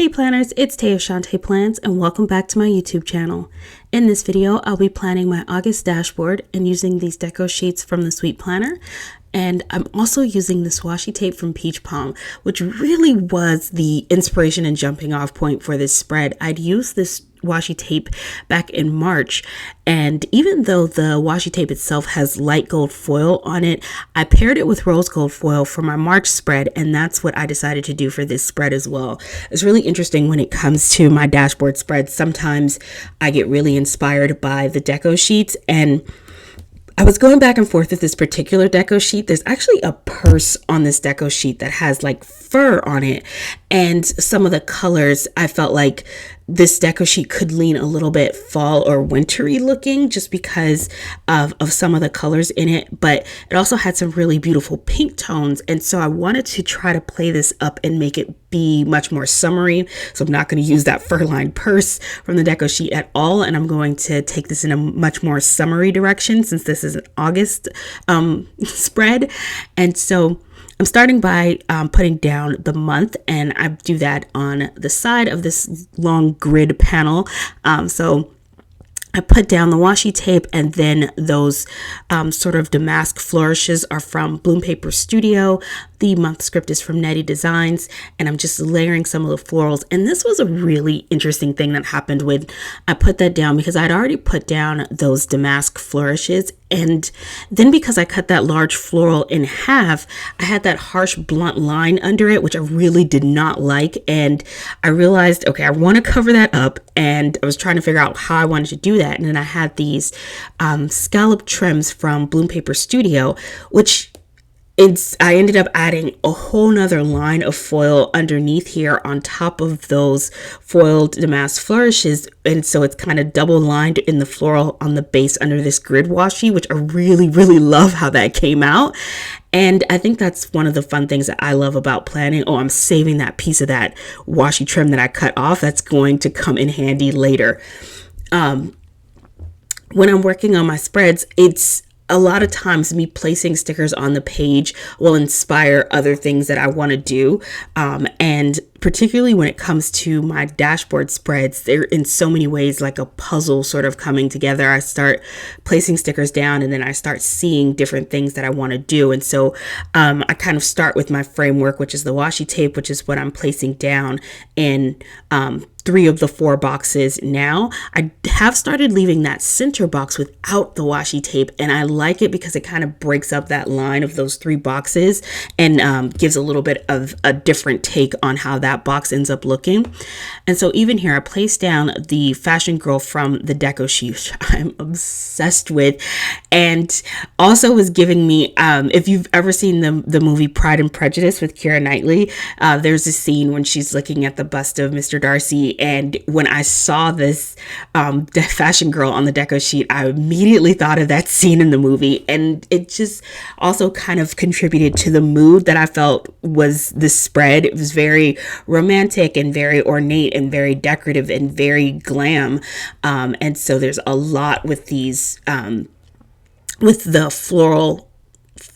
Hey planners, it's Taya Shantae Plans and welcome back to my YouTube channel. In this video, I'll be planning my August dashboard and using these deco sheets from the Sweet Planner. And I'm also using this washi tape from Peach Palm, which really was the inspiration and jumping off point for this spread. I'd used this washi tape back in March, and even though the washi tape itself has light gold foil on it, I paired it with rose gold foil for my March spread, and that's what I decided to do for this spread as well. It's really interesting when it comes to my dashboard spreads. Sometimes I get really inspired by the deco sheets, and I was going back and forth with this particular deco sheet. There's actually a purse on this deco sheet that has like fur on it, and some of the colors I felt like this deco sheet could lean a little bit fall or wintry looking just because of some of the colors in it, but it also had some really beautiful pink tones, and so I wanted to try to play this up and make it be much more summery. So I'm not going to use that fur-lined purse from the deco sheet at all, and I'm going to take this in a much more summery direction since this is an August spread. And so I'm starting by putting down the month, and I do that on the side of this long grid panel. So I put down the washi tape, and then those sort of damask flourishes are from Bloom Paper Studio. The month script is from Nettie Designs, and I'm just layering some of the florals. And this was a really interesting thing that happened when I put that down, because I'd already put down those damask flourishes, and then because I cut that large floral in half, I had that harsh blunt line under it, which I really did not like. And I realized, okay, I want to cover that up, and I was trying to figure out how I wanted to do that. And then I had these scallop trims from Bloom Paper Studio, which I ended up adding a whole nother line of foil underneath here on top of those foiled damask flourishes. And so it's kind of double lined in the floral on the base under this grid washi, which I really, really love how that came out. And I think that's one of the fun things that I love about planning. Oh, I'm saving that piece of that washi trim that I cut off. That's going to come in handy later. When I'm working on my spreads, it's a lot of times me placing stickers on the page will inspire other things that I want to do. And particularly when it comes to my dashboard spreads, they're in so many ways like a puzzle sort of coming together. I start placing stickers down, and then I start seeing different things that I want to do. And so I kind of start with my framework, which is the washi tape, which is what I'm placing down in 3 of the 4 boxes now. I have started leaving that center box without the washi tape, and I like it because it kind of breaks up that line of those 3 boxes and gives a little bit of a different take on how that box ends up looking. And so even here, I placed down the Fashion Girl from the deco sheet, which I'm obsessed with, and also was giving me, if you've ever seen the movie Pride and Prejudice with Keira Knightley, there's a scene when she's looking at the bust of Mr. Darcy, and when I saw this Fashion Girl on the deco sheet, I immediately thought of that scene in the movie, and it just also kind of contributed to the mood that I felt was this spread. It was very romantic and very ornate and very decorative and very glam, and so there's a lot with these with the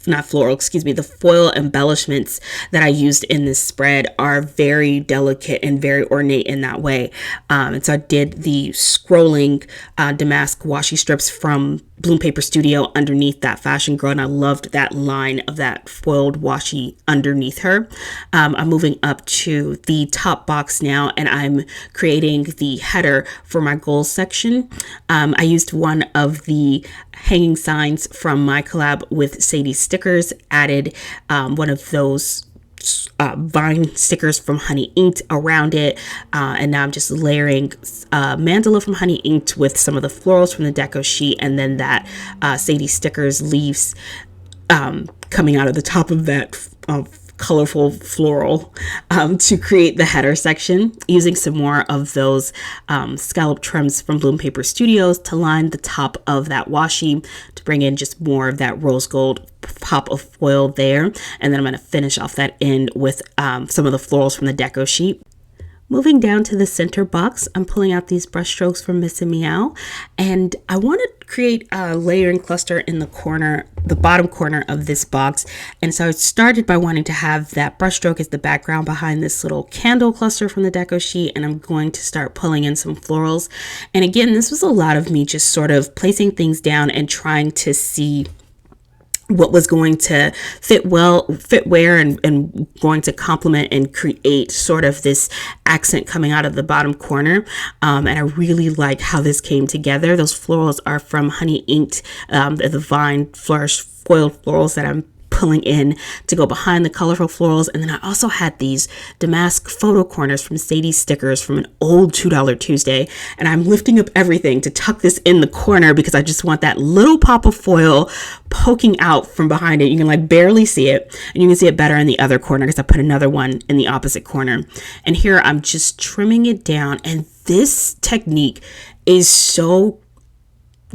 the foil embellishments that I used in this spread are very delicate and very ornate in that way. And so I did the scrolling damask washi strips from Bloom Paper Studio underneath that Fashion Girl, and I loved that line of that foiled washi underneath her. I'm moving up to the top box now, and I'm creating the header for my goals section. I used one of the hanging signs from my collab with Sadie Stickers, added one of those vine stickers from Honey Inked around it, and now I'm just layering mandala from Honey Inked with some of the florals from the deco sheet, and then that Sadie Stickers leaves coming out of the top of that colorful floral to create the header section, using some more of those scallop trims from Bloom Paper Studios to line the top of that washi to bring in just more of that rose gold pop of foil there. And then I'm going to finish off that end with some of the florals from the deco sheet. Moving down to the center box, I'm pulling out these brush strokes from Miss and Meow, and I want to create a layering cluster in the bottom corner of this box. And so I started by wanting to have that brushstroke as the background behind this little candle cluster from the deco sheet, and I'm going to start pulling in some florals. And again, this was a lot of me just sort of placing things down and trying to see what was going to fit where, and going to complement and create sort of this accent coming out of the bottom corner. And I really like how this came together. Those florals are from Honey Inked, the Vine Flourish foiled florals that I'm pulling in to go behind the colorful florals. And then I also had these damask photo corners from Sadie Stickers from an old $2 Tuesday, and I'm lifting up everything to tuck this in the corner because I just want that little pop of foil poking out from behind it. You can like barely see it, and you can see it better in the other corner because I put another one in the opposite corner. And here I'm just trimming it down, and this technique is so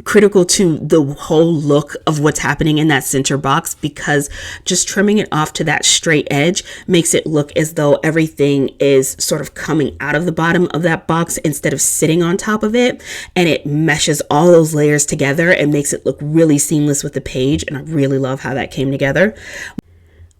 critical to the whole look of what's happening in that center box, because just trimming it off to that straight edge makes it look as though everything is sort of coming out of the bottom of that box instead of sitting on top of it, and it meshes all those layers together and makes it look really seamless with the page. And I really love how that came together.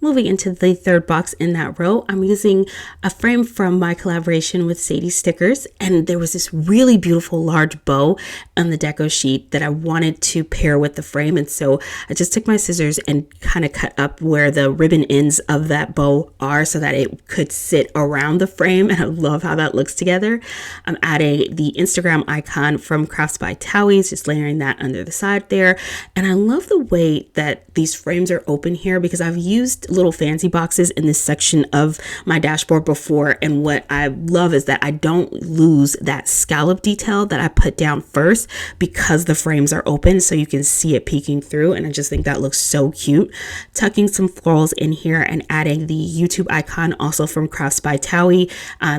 Moving into the third box in that row, I'm using a frame from my collaboration with Sadie Stickers, and there was this really beautiful large bow on the deco sheet that I wanted to pair with the frame. And so I just took my scissors and kind of cut up where the ribbon ends of that bow are so that it could sit around the frame, and I love how that looks together. I'm adding the Instagram icon from Crafts by Towie's, just layering that under the side there. And I love the way that these frames are open here because I've used little fancy boxes in this section of my dashboard before, and what I love is that I don't lose that scallop detail that I put down first because the frames are open, so you can see it peeking through, and I just think that looks so cute. Tucking some florals in here and adding the YouTube icon also from Crafts by Towie.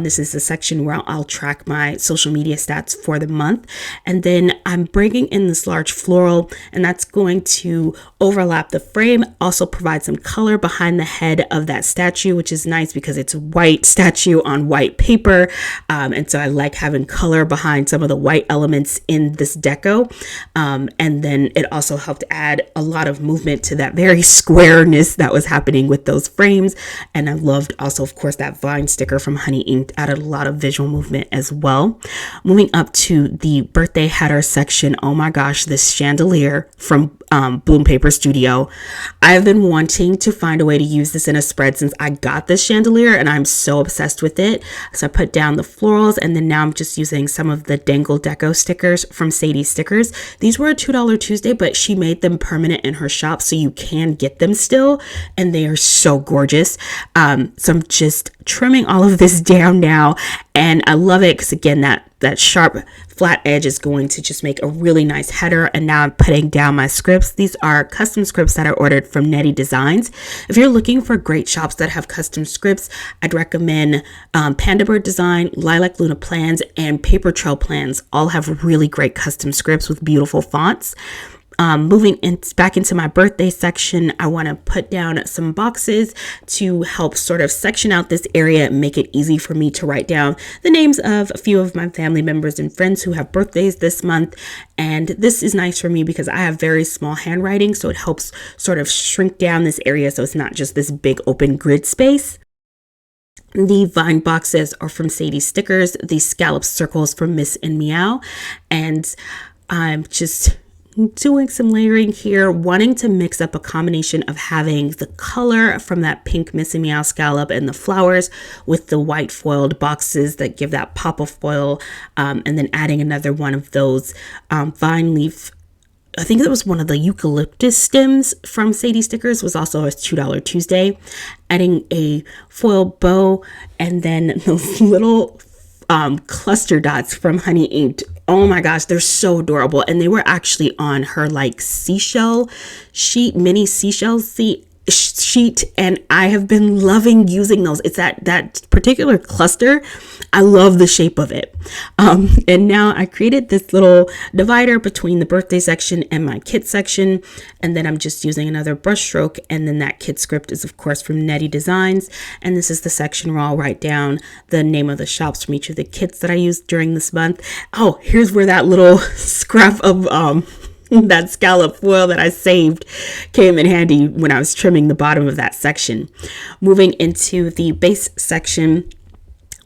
This is the section where I'll track my social media stats for the month, and then I'm bringing in this large floral, and that's going to overlap the frame, also provide some color behind the head of that statue, which is nice because it's white statue on white paper. And so I like having color behind some of the white elements in this deco. And then it also helped add a lot of movement to that very squareness that was happening with those frames. And I loved also, of course, that vine sticker from Honey Inked added a lot of visual movement as well. Moving up to the birthday header section, oh my gosh, this chandelier from Bloom Paper Studio. I've been wanting to find a way to use this in a spread since I got this chandelier, and I'm so obsessed with it. So I put down the florals, and then now I'm just using some of the Dangle Deco stickers from Sadie Stickers. These were a $2 Tuesday, but she made them permanent in her shop, so you can get them still, and they are so gorgeous. So I'm just trimming all of this down now, and I love it because again, that sharp flat edge is going to just make a really nice header. And now I'm putting down my scripts. These are custom scripts that I ordered from Nettie Designs. If you're looking for great shops that have custom scripts, I'd recommend Panda Bird Design, Lilac Luna Plans, and Paper Trail Plans. All have really great custom scripts with beautiful fonts. Moving back into my birthday section, I want to put down some boxes to help sort of section out this area and make it easy for me to write down the names of a few of my family members and friends who have birthdays this month. And this is nice for me because I have very small handwriting, so it helps sort of shrink down this area so it's not just this big open grid space. The vine boxes are from Sadie Stickers, the scallop circles from Miss and Meow, and I'm just doing some layering here, wanting to mix up a combination of having the color from that pink Miss and Meow scallop and the flowers with the white foiled boxes that give that pop of foil, and then adding another one of those vine leaf. I think it was one of the eucalyptus stems from Sadie Stickers, was also a $2 Tuesday, adding a foil bow, and then those little cluster dots from Honey Inked. Oh my gosh, they're so adorable. And they were actually on her like seashell sheet, mini seashell sheet, and I have been loving using those. It's that particular cluster. I love the shape of it. And now I created this little divider between the birthday section and my kit section, and then I'm just using another brush stroke, and then that kit script is of course from Nettie Designs, and this is the section where I'll write down the name of the shops from each of the kits that I used during this month. Oh, here's where that little scrap of that scallop foil that I saved came in handy when I was trimming the bottom of that section. Moving into the base section,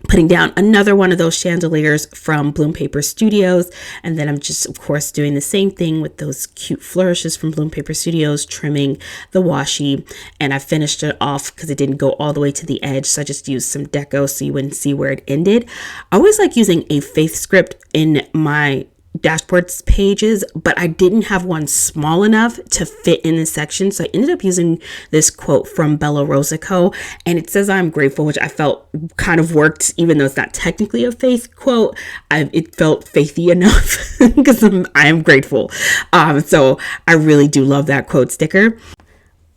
putting down another one of those chandeliers from Bloom Paper Studios. And then I'm just, of course, doing the same thing with those cute flourishes from Bloom Paper Studios, trimming the washi. And I finished it off because it didn't go all the way to the edge. So I just used some deco so you wouldn't see where it ended. I always like using a faith script in my dashboards pages, but I didn't have one small enough to fit in this section, so I ended up using this quote from Bella Rosico, and it says I'm grateful, which I felt kind of worked, even though it's not technically a faith quote. It felt faithy enough because I am grateful. So I really do love that quote sticker.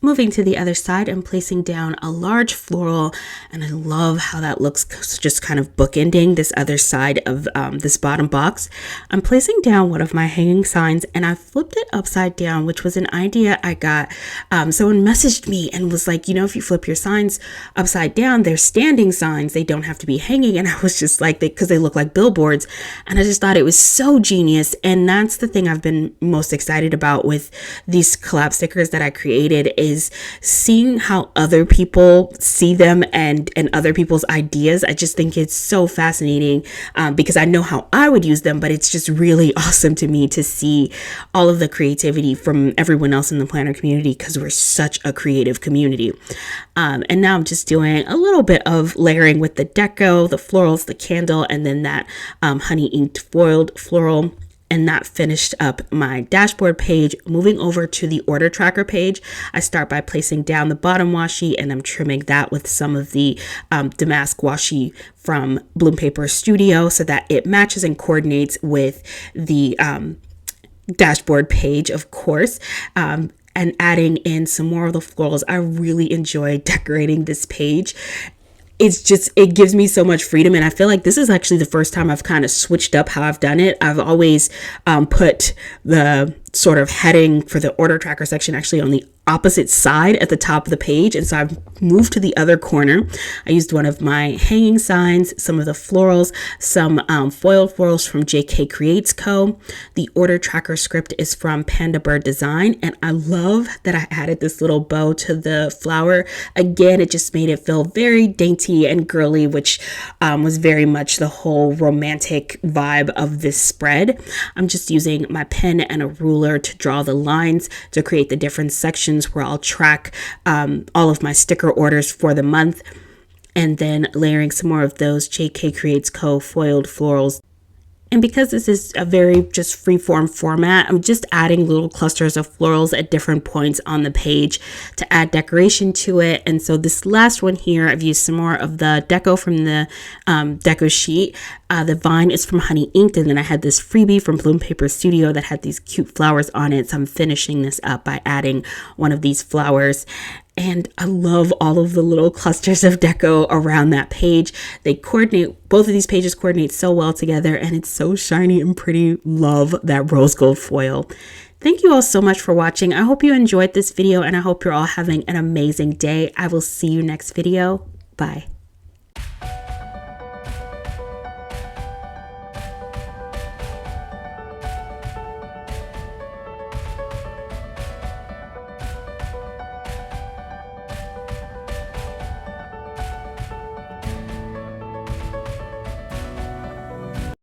Moving to the other side, I'm placing down a large floral, and I love how that looks, just kind of bookending this other side of this bottom box. I'm placing down one of my hanging signs, and I flipped it upside down, which was an idea I got. Someone messaged me and was like, if you flip your signs upside down, they're standing signs. They don't have to be hanging. And I was just like, because they look like billboards. And I just thought it was so genius. And that's the thing I've been most excited about with these collab stickers that I created, is seeing how other people see them and other people's ideas. I just think it's so fascinating because I know how I would use them, but it's just really awesome to me to see all of the creativity from everyone else in the planner community, because we're such a creative community. And now I'm just doing a little bit of layering with the deco, the florals, the candle, and then that honey inked foiled floral. And that finished up my dashboard page. Moving over to the order tracker page, I start by placing down the bottom washi, and I'm trimming that with some of the damask washi from Bloom Paper Studio so that it matches and coordinates with the dashboard page, of course. And adding in some more of the florals. I really enjoy decorating this page. It gives me so much freedom, and I feel like this is actually the first time I've kind of switched up how I've done it. I've always put the sort of heading for the order tracker section actually on the opposite side at the top of the page, and so I've moved to the other corner. I used one of my hanging signs, some of the florals, some foiled florals from JK Creates Co. The order tracker script is from Panda Bird Design, and I love that I added this little bow to the flower. Again, it just made it feel very dainty and girly, which was very much the whole romantic vibe of this spread. I'm just using my pen and a ruler to draw the lines to create the different sections where I'll track all of my sticker orders for the month, and then layering some more of those JK Creates Co. foiled florals. And because this is a very just free-form format, I'm just adding little clusters of florals at different points on the page to add decoration to it. And so this last one here, I've used some more of the deco from the deco sheet. The vine is from Honey Inked, and then I had this freebie from Bloom Paper Studio that had these cute flowers on it. So I'm finishing this up by adding one of these flowers. And I love all of the little clusters of deco around that page. They coordinate, both of these pages coordinate so well together, and it's so shiny and pretty. Love that rose gold foil. Thank you all so much for watching. I hope you enjoyed this video, and I hope you're all having an amazing day. I will see you next video. Bye.